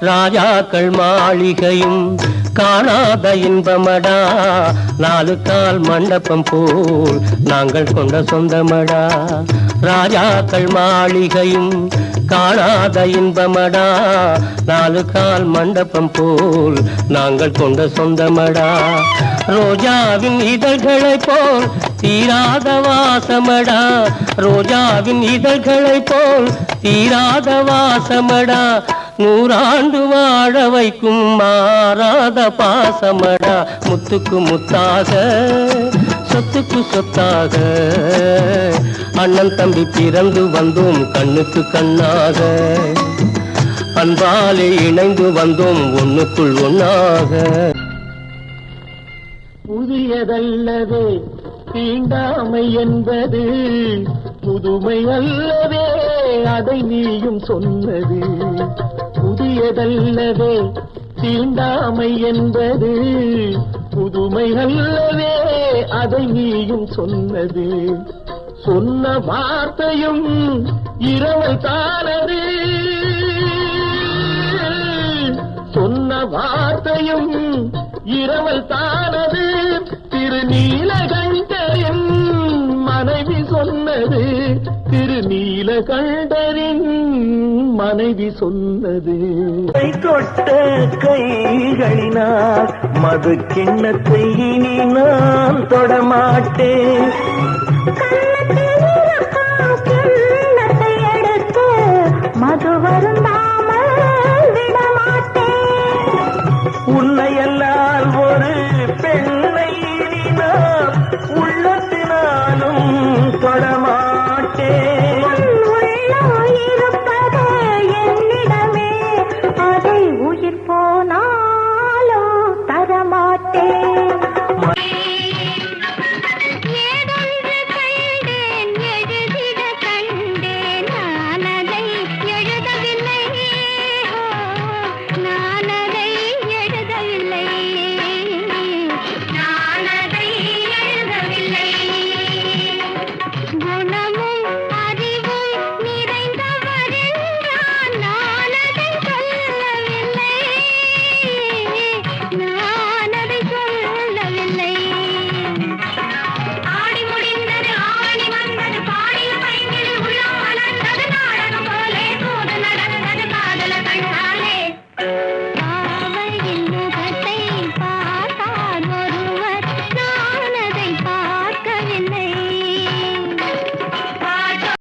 ராஜாக்கள் மாளிகையும் காணாத இன்பமடா, நாலு கால் மண்டபம் போல் நாங்கள் கொண்ட சொந்தமடா. ராஜாக்கள் மாளிகையும் காணாத இன்பமடா, நாலு கால் மண்டபம் போல் நாங்கள் கொண்ட சொந்தமடா. ரோஜாவின் இதழ்களை போல் தீராத வாசமடா, ரோஜாவின் இதழ்களை போல் தீராத வாசமடா. நூறாண்டு வாழ வைக்கும் மாறாத பாசமடா. முத்துக்கு முத்தாக சொத்துக்கு சொத்தாக அண்ணன் தம்பி பிறந்து வந்தோம் கண்ணுக்கு கண்ணாக. அன்பாலே இணைந்து வந்தோம் ஒண்ணுக்குள் ஒண்ணாக. புதியதல்லவே தீண்டாமை என்பது, புதுமை அல்லவே அதை நீயும் சொன்னது. புதியதல்லவே தீண்டாமை என்பது, புதுமை அல்லவே அதை நீயும் சொன்னது. சொன்ன வார்த்தையும் இரவல் தானது, சொன்ன வார்த்தையும் இரவல் தானது. திருநீலகண்டரின் மனைவி சொன்னது, திருநீலகண்டரின் மனைவி சொன்னது. தொட்ட கைகளினால் மது கிண்ணத்தை இனி நான் தொடமாட்டேன். கிண்ணத்தை எடுத்து மது வரும்